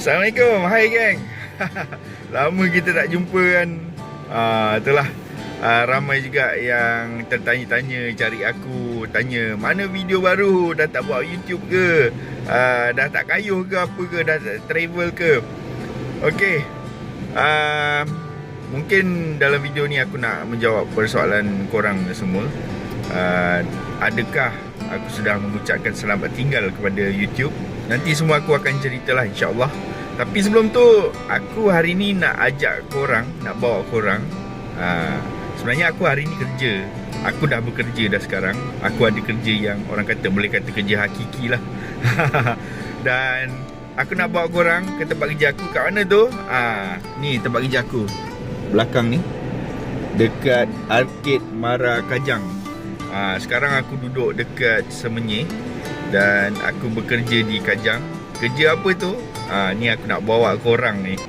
Assalamualaikum, hai geng. Lama kita tak jumpa kan. Itulah ramai juga yang tertanya-tanya, cari aku, tanya mana video baru, dah tak buat YouTube ke, dah tak kayuh ke apa ke, dah tak travel ke. Okey, mungkin dalam video ni aku nak menjawab persoalan korang semua. Adakah aku sudah mengucapkan selamat tinggal kepada YouTube? Nanti semua aku akan ceritalah, insyaAllah. Tapi sebelum tu, aku hari ni nak ajak korang, nak bawa korang. Sebenarnya aku hari ni kerja. Aku dah bekerja dah sekarang. Aku ada kerja yang orang kata, boleh kata kerja hakiki lah. Dan aku nak bawa korang ke tempat kerja aku. Kat mana tu? Ni tempat kerja aku, belakang ni, dekat Arcade Mara Kajang. Sekarang aku duduk dekat Semenyih dan aku bekerja di Kajang. Kerja apa tu? Ni aku nak bawa korang ni.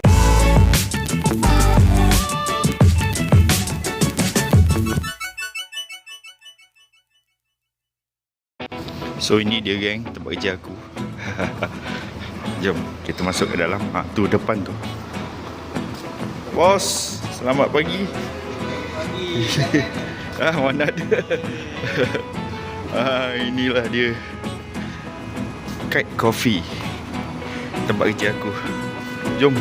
So ini dia geng, tempat kerja aku. Jom kita masuk ke dalam. Tu depan tu. Bos, selamat pagi. Mana ada. Inilah dia, Kite Coffee, tempat kerja aku. Jom.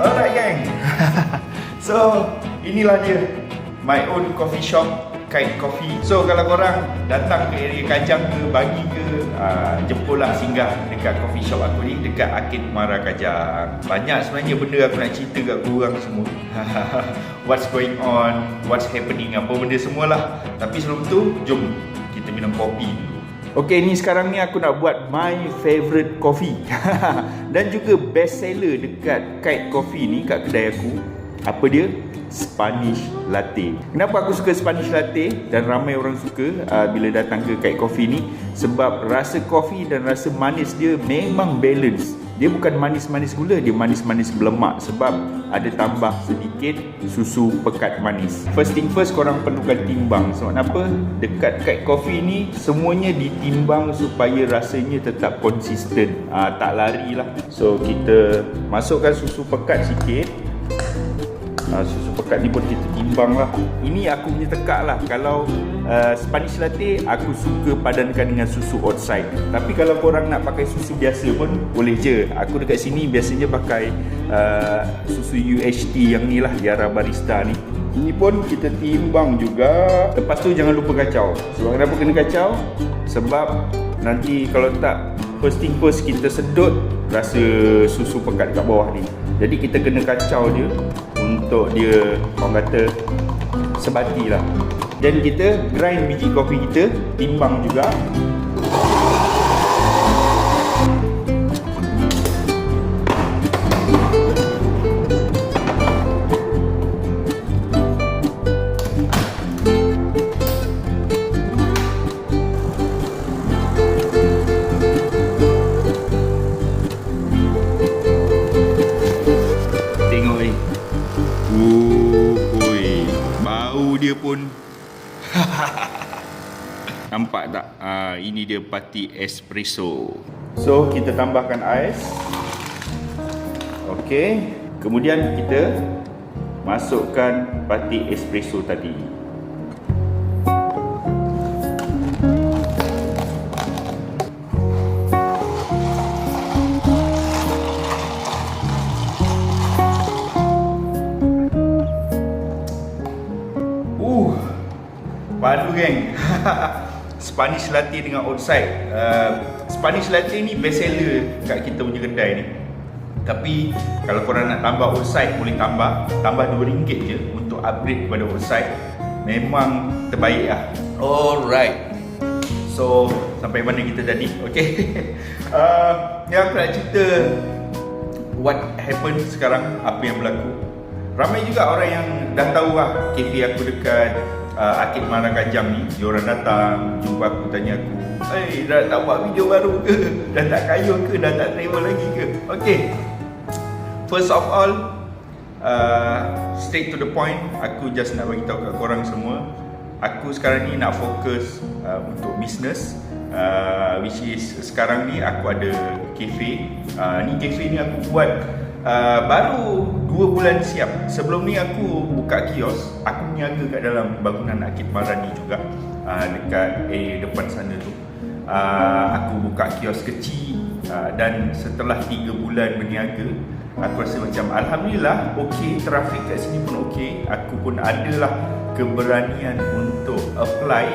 Alright geng. So inilah dia, my own coffee shop, Kite Coffee. So kalau korang datang ke area Kajang ke, Bagi ke, jemputlah singgah dekat coffee shop aku ni, dekat Arcade Mara Kajang. Banyak sebenarnya benda aku nak cerita kat korang semua. What's going on, what's happening, apa benda semualah. Tapi sebelum tu, jom kita minum kopi dulu. Okay, ni sekarang ni aku nak buat my favourite coffee. Dan juga best seller dekat Kite Coffee ni, kat kedai aku. Apa dia? Spanish Latte. Kenapa aku suka Spanish Latte dan ramai orang suka bila datang ke Kite Coffee ni? Sebab rasa kopi dan rasa manis dia memang balance. Dia bukan manis-manis gula, dia manis-manis berlemak. Sebab ada tambah sedikit susu pekat manis. First thing first, korang perlukan timbang. Sebab apa? Dekat Kite Coffee ni semuanya ditimbang supaya rasanya tetap konsisten, tak lari lah. So kita masukkan susu pekat sikit. Susu pekat ni pun kita timbang lah. Ini aku punya tekak lah. Kalau Spanish Latte, aku suka padankan dengan susu outside. Tapi kalau korang nak pakai susu biasa pun boleh je. Aku dekat sini biasanya pakai susu UHT yang ni lah, Yara Barista ni. Ini pun kita timbang juga. Lepas tu jangan lupa kacau. Sebab kenapa kena kacau? Sebab nanti kalau tak, first thing first, kita sedut rasa susu pekat kat bawah ni. Jadi kita kena kacau dia untuk dia, orang kata, sebati lah. Dan kita grind biji kopi kita, timbang juga. Bau dia pun nampak tak? Ini dia pati espresso. So kita tambahkan ais. Okey, kemudian kita masukkan pati espresso tadi. Padu geng. Spanish Latte dengan outside. Spanish Latte ni best seller kat kita punya kedai ni. Tapi kalau korang nak tambah outside, boleh tambah RM2 je untuk upgrade kepada outside. Memang terbaik lah. Alright. So sampai mana kita jadi? Okay. Yang aku nak cerita what happened sekarang, apa yang berlaku. Ramai juga orang yang dah tahu lah kafe aku dekat Arkid Mara Kajang ni. Diorang datang, jumpa aku, tanya aku, dah tak buat video baru ke? Dah tak kaya ke? Dah tak travel lagi ke? Okay, first of all, straight to the point, aku just nak bagi tahu kat korang semua, aku sekarang ni nak fokus untuk business, which is sekarang ni aku ada kafe. Ni kafe ni aku buat baru 2 bulan siap. Sebelum ni aku buka kios, aku meniaga kat dalam bangunan Arkid Mara ni juga, dekat depan sana tu. Aku buka kios kecil, dan setelah 3 bulan berniaga, aku rasa macam alhamdulillah okey, trafik kat sini pun okey. Aku pun adalah keberanian untuk apply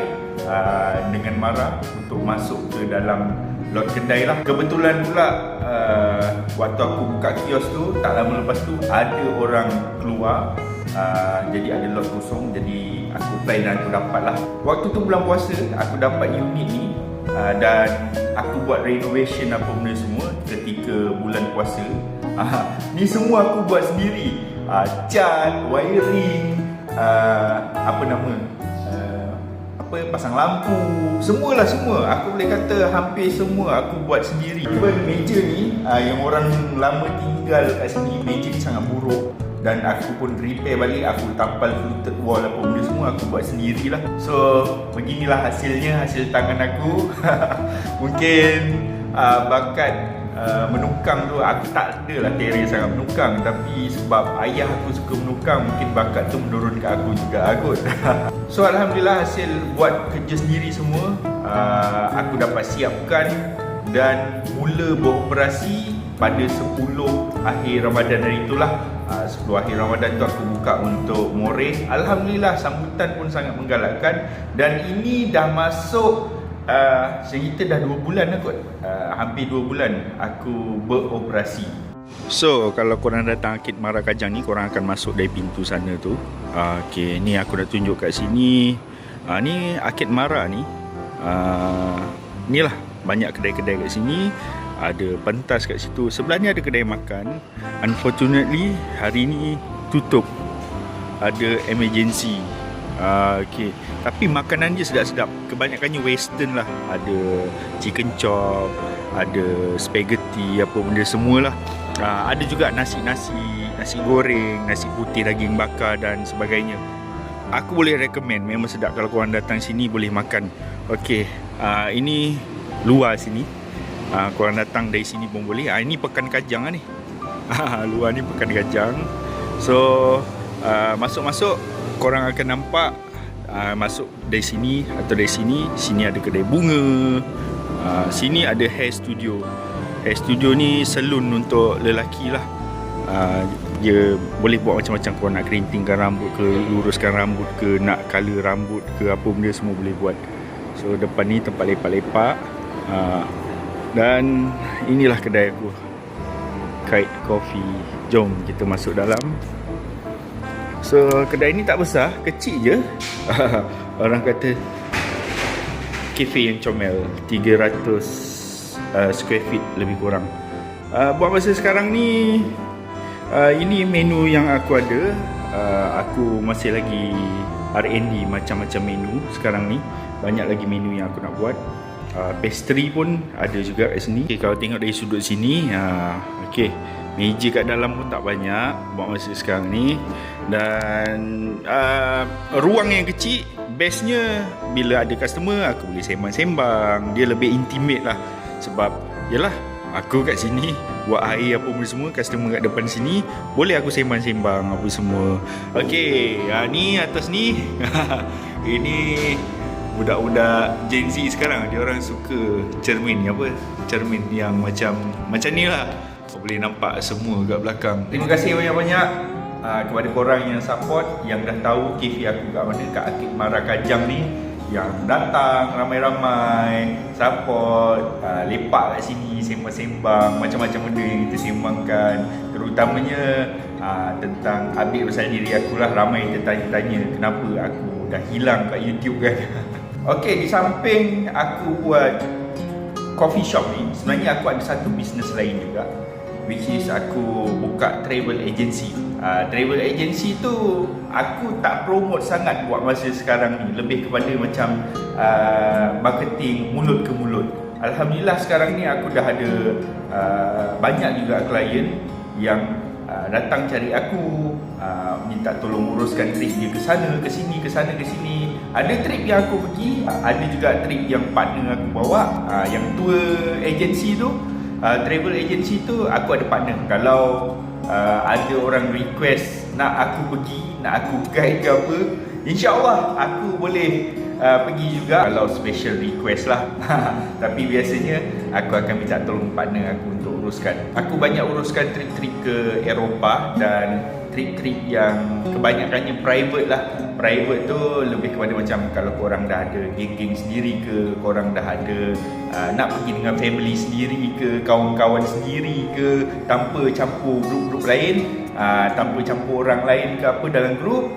dengan Mara untuk masuk ke dalam lot kedai lah. Kebetulan pula waktu aku buka kios tu, tak lama lepas tu ada orang keluar, jadi ada lot kosong, jadi aku apply dan aku dapat lah. Waktu tu bulan puasa, aku dapat unit ni, dan aku buat renovation apa benda semua ketika bulan puasa. Ni semua aku buat sendiri, cat, wiring, apa nama, pasang lampu, semualah semua. Aku boleh kata hampir semua aku buat sendiri. Even meja ni, yang orang lama tinggal kat sini, meja ni sangat buruk, dan aku pun repair balik, aku tampal fluted wall apa benda semua aku buat sendirilah. So beginilah hasilnya, hasil tangan aku. Mungkin bakat menukang tu aku tak adalah talent sangat menukang, tapi sebab ayah aku suka menukang, mungkin bakat tu menurun ke aku juga kot. So alhamdulillah hasil buat kerja sendiri semua aku dapat siapkan dan mula beroperasi pada 10 akhir Ramadan hari itulah. 10 akhir Ramadan tu aku buka untuk Moreh. Alhamdulillah sambutan pun sangat menggalakkan, dan ini dah masuk cerita dah 2 bulan lah kot. Hampir 2 bulan aku beroperasi. So kalau korang datang Arkid Mara Kajang ni, korang akan masuk dari pintu sana tu. Okay, ni aku nak tunjuk kat sini. Ni Arkid Mara ni. Ni lah banyak kedai-kedai kat sini. Ada pentas kat situ. Sebelah ni ada kedai makan. Unfortunately hari ni tutup, ada emergency. Okay, tapi makanan dia sedap-sedap. Kebanyakannya western lah. Ada chicken chop, ada spaghetti, apa benda semualah. Ada juga nasi goreng, nasi putih, daging bakar dan sebagainya. Aku boleh recommend, memang sedap. Kalau korang datang sini boleh makan. Okay, ini luar sini. Korang datang dari sini pun boleh. Ini Pekan Kajang lah ni. Luar ni Pekan Kajang. So masuk-masuk korang akan nampak, masuk dari sini atau dari sini. Sini ada kedai bunga, sini ada hair studio. Hair studio ni salon untuk lelaki lah. Dia boleh buat macam-macam. Korang nak kerintingkan rambut ke, luruskan rambut ke, nak colour rambut ke, apa benda semua boleh buat. So depan ni tempat lepak-lepak. Dan inilah kedai aku, Kite Coffee. Jom kita masuk dalam. So kedai ni tak besar, kecil je. Orang kata kafe yang comel, 300 square feet lebih kurang. Buat masa sekarang ni, ini menu yang aku ada. Aku masih lagi R&D macam-macam menu sekarang ni. Banyak lagi menu yang aku nak buat. Pastry pun ada juga kat sini. Okay, kalau tengok dari sudut sini, okay, meja kat dalam pun tak banyak buat masa sekarang ni. Dan ruang yang kecil, bestnya bila ada customer aku boleh sembang-sembang. Dia lebih intimate lah. Sebab yalah, aku kat sini buat air apa semua, customer kat depan sini, boleh aku sembang-sembang apa semua. Okay, ni atas ni ini budak-budak Gen Z sekarang, dia orang suka cermin apa? Cermin yang macam ni lah. Kau boleh nampak semua kat belakang. Terima kasih banyak-banyak kepada korang yang support, yang dah tahu kafe aku kat mana, kat Arkid Mara Kajang ni, yang datang ramai-ramai support, lepak kat sini, sembang-sembang macam-macam benda yang kita sembangkan, terutamanya tentang update pasal diri aku lah. Ramai yang tanya-tanya kenapa aku dah hilang kat YouTube kan. Okey, di samping aku buat coffee shop ni, sebenarnya aku ada satu bisnes lain juga, which is aku buka travel agency. Travel agency tu aku tak promote sangat buat masa sekarang ni, lebih kepada macam marketing mulut ke mulut. Alhamdulillah sekarang ni aku dah ada banyak juga klien yang datang cari aku, minta tolong uruskan trip dia ke sana, ke sini, ke sana, ke sini. Ada trip yang aku pergi, ada juga trip yang partner aku bawa. Yang tour agency tu, travel agency tu aku ada partner. Kalau ada orang request nak aku pergi, nak aku guide ke apa, InsyaAllah aku boleh pergi juga kalau special request lah. Tapi biasanya aku akan minta tolong partner aku untuk uruskan. Aku banyak uruskan trip-trip ke Eropah dan trip-trip yang kebanyakannya private lah. Private tu lebih kepada macam kalau korang dah ada geng-geng sendiri ke, korang dah ada nak pergi dengan family sendiri ke, kawan-kawan sendiri ke, tanpa campur grup-grup lain, tanpa campur orang lain ke apa dalam grup.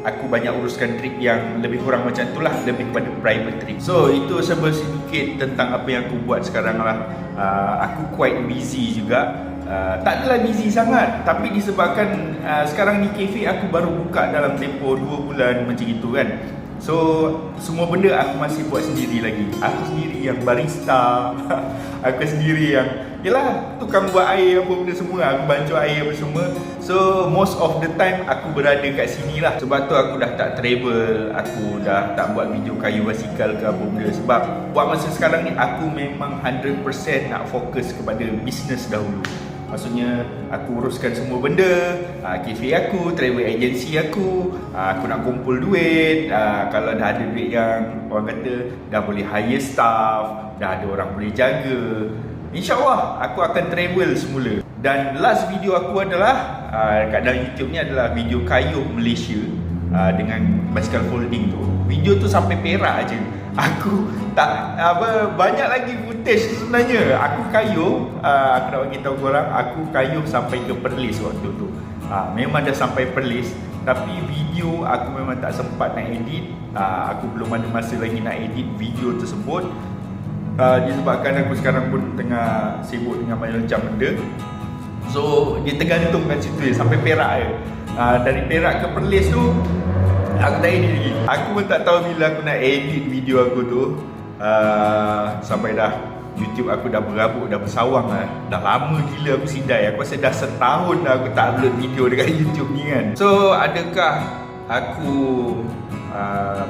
Aku banyak uruskan trip yang lebih kurang macam itulah, lebih kepada private trip. So itu sedikit tentang apa yang aku buat sekarang lah. Aku quite busy juga. Tak adalah busy sangat, tapi disebabkan sekarang ni cafe aku baru buka dalam tempoh 2 bulan macam itu kan. So semua benda aku masih buat sendiri lagi. Aku sendiri yang barista. Aku sendiri yang tukang buat air apa benda semua. Aku bantu air apa semua. So most of the time aku berada kat sini lah. Sebab tu aku dah tak travel, aku dah tak buat video kayu basikal ke apa benda. Sebab buat masa sekarang ni aku memang 100% nak fokus kepada bisnes dahulu. Maksudnya aku uruskan semua benda, cafe aku, travel agency aku nak kumpul duit. Kalau dah ada duit yang orang kata dah boleh hire staff, dah ada orang boleh jaga, InsyaAllah aku akan travel semula. Dan last video aku adalah kat dalam YouTube ni adalah video kayuh Malaysia dengan basikal folding tu. Video tu sampai Perak aje. Aku tak banyak lagi footage sebenarnya. Aku kayuh, aku nak bagi tahu korang, aku kayuh sampai ke Perlis waktu tu. Memang dah sampai Perlis, tapi video aku memang tak sempat nak edit. Aku belum ada masa lagi nak edit video tersebut. Disebabkan aku sekarang pun tengah sibuk dengan macam benda. So dia tergantung kat situ sampai Perak je. Dari Perak ke Perlis tu aku tak edit lagi. Aku pun tak tahu bila aku nak edit video aku tu. Sampai dah YouTube aku dah berabuk, dah bersawang lah. Dah lama gila aku sidai. Aku rasa dah setahun dah aku tak upload video dekat YouTube ni kan. So adakah aku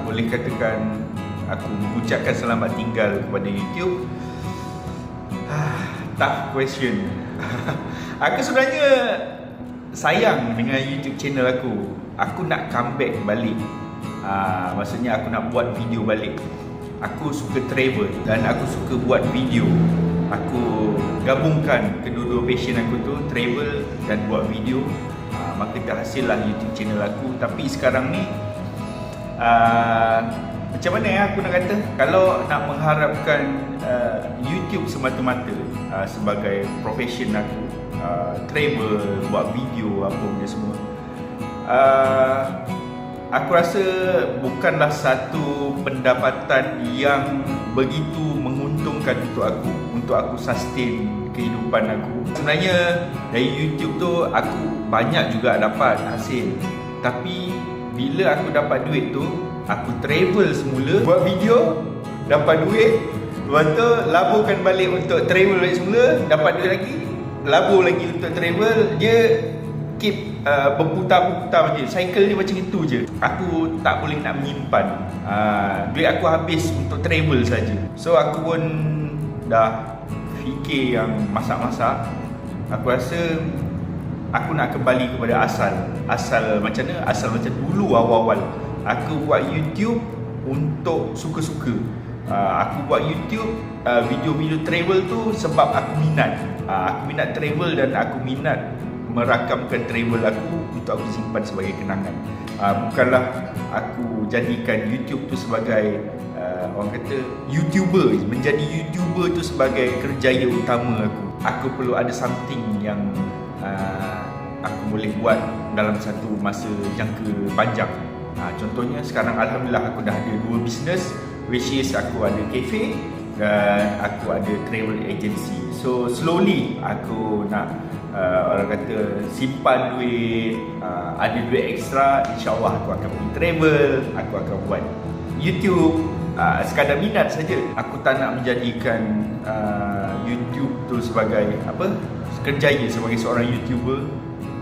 boleh katakan aku mengucapkan selamat tinggal kepada YouTube? Tough question. Aku sebenarnya sayang dengan YouTube channel aku. Aku nak comeback balik. Maksudnya aku nak buat video balik. Aku suka travel dan aku suka buat video. Aku gabungkan kedua-dua passion aku tu, travel dan buat video. Maka terhasillah YouTube channel aku. Tapi sekarang ni macam mana aku nak kata, kalau nak mengharapkan YouTube semata-mata sebagai profession aku, travel, buat video apa benda semua, aku rasa bukanlah satu pendapatan yang begitu menguntungkan untuk aku sustain kehidupan aku. Sebenarnya dari YouTube tu aku banyak juga dapat hasil, tapi bila aku dapat duit tu, aku travel semula, buat video, dapat duit, lepas tu laburkan balik untuk travel balik semula, dapat duit lagi, labur lagi untuk travel. Dia keep berputar-putar macam tu. Cycle dia macam itu je. Aku tak boleh nak menyimpan. Duit aku habis untuk travel saja. So aku pun dah fikir yang masak-masak. Aku rasa aku nak kembali kepada asal macam mana? Asal macam dulu awal-awal. Aku buat YouTube untuk suka-suka. Aku buat YouTube video-video travel tu sebab aku minat. Aku minat travel dan aku minat merakamkan travel aku untuk aku simpan sebagai kenangan. Bukanlah aku jadikan YouTube tu sebagai orang kata YouTuber. Menjadi YouTuber tu sebagai kerjaya utama aku. Aku perlu ada something yang aku boleh buat dalam satu masa jangka panjang. Contohnya sekarang alhamdulillah aku dah ada 2 business, which is aku ada cafe dan aku ada travel agency. So slowly aku nak orang kata simpan duit, ada duit ekstra, insyaAllah aku akan pergi travel, aku akan buat YouTube, sekadar minat saja. Aku tak nak menjadikan YouTube tu sebagai kerjaya sebagai seorang YouTuber.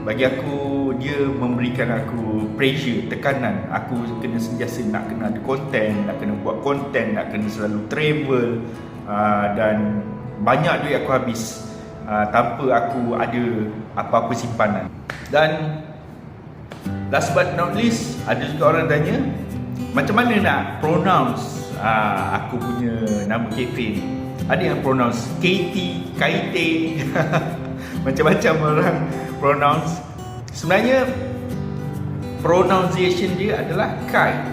Bagi aku, dia memberikan aku pressure, tekanan. Aku kena sentiasa nak kena ada konten, nak kena buat konten, nak kena selalu travel, dan banyak duit aku habis tanpa aku ada apa-apa simpanan. Dan last but not least, ada juga orang tanya macam mana nak pronounce aku punya nama kafe ni. Ada yang pronounce KT, KT macam-macam orang pronounce. Sebenarnya pronunciation dia adalah kite.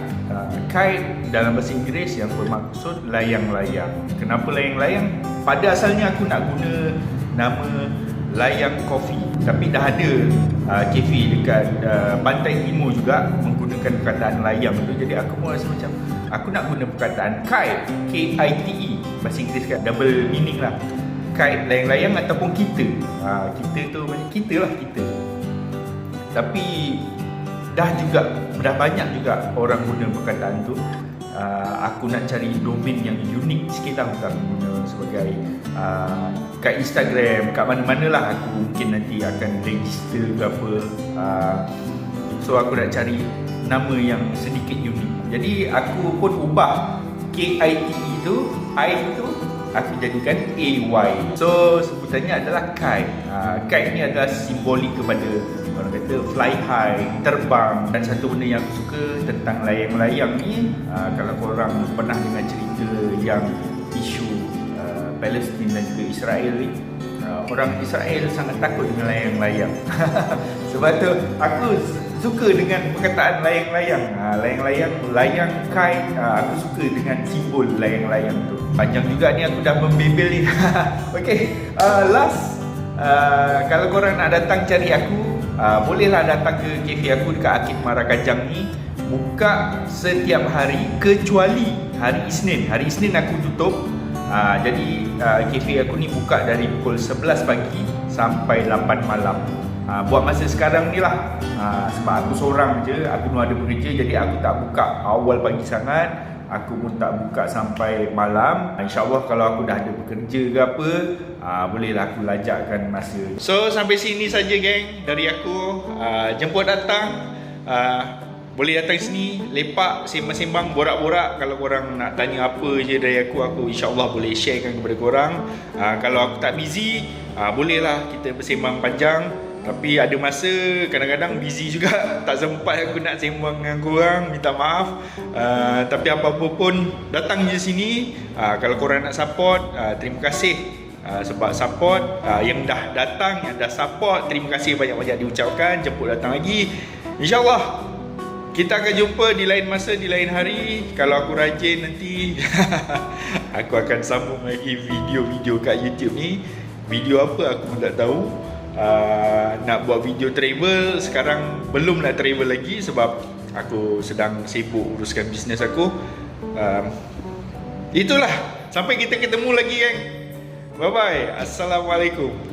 Kite dalam bahasa Inggeris yang bermaksud layang-layang. Kenapa layang-layang? Pada asalnya aku nak guna nama Layang Coffee, tapi dah ada kafe dekat Pantai Timur juga menggunakan perkataan layang tu. Jadi aku pun rasa macam aku nak guna perkataan kite, K-I-T-E, bahasa Inggeris kan, double meaning lah. Kite, layang-layang, ataupun kita. Kita tu macam kita lah, kita. Tapi dah banyak juga orang guna perkataan tu. Aku nak cari domain yang unik sikit lah untuk aku guna sebagai kat Instagram, kat mana-mana lah aku mungkin nanti akan register ke apa. So aku nak cari nama yang sedikit unik. Jadi aku pun ubah K-I-T-E tu, I tu aku jadikan A-Y. So sebutannya adalah kite. Kite ni adalah simbolik kepada orang kata fly high, terbang. Dan satu benda yang aku suka tentang layang-layang ni, kalau korang pernah dengar cerita yang isu Palestin dan juga Israel ni, orang Israel sangat takut dengan layang-layang. Sebab tu aku suka dengan perkataan layang-layang. Layang-layang, layang kite, aku suka dengan simbol layang-layang tu. Panjang juga ni, aku dah membebel ni. Okay, last, kalau korang nak datang cari aku, bolehlah datang ke kafe aku dekat Akid Muara Kajang ni. Buka setiap hari kecuali hari Isnin. Hari Isnin aku tutup. Jadi kafe aku ni buka dari pukul 11 pagi sampai 8 malam. Buat masa sekarang ni lah, sebab aku seorang je, aku belum ada bekerja, jadi aku tak buka awal pagi sangat. Aku pun tak buka sampai malam. InsyaAllah kalau aku dah ada bekerja ke apa, bolehlah aku lajakkan masa. So sampai sini saja geng dari aku. Jemput datang, boleh datang sini, lepak, sembang-sembang, borak-borak. Kalau korang nak tanya apa je dari aku insyaAllah boleh sharekan kepada korang. Kalau aku tak busy, bolehlah kita bersembang panjang. Tapi ada masa kadang-kadang busy juga, tak sempat aku nak sembang dengan korang, minta maaf. Tapi apa-apa pun datang je sini. Kalau korang nak support, terima kasih sebab support. Yang dah datang, yang dah support, terima kasih banyak-banyak diucapkan. Jemput datang lagi, InsyaAllah kita akan jumpa di lain masa, di lain hari. Kalau aku rajin nanti aku akan sambung lagi video-video kat YouTube ni. Video apa aku pun tak tahu. Nak buat video travel, sekarang belum nak travel lagi sebab aku sedang sibuk uruskan bisnes aku. Itulah, sampai kita ketemu lagi geng. Bye bye. Assalamualaikum.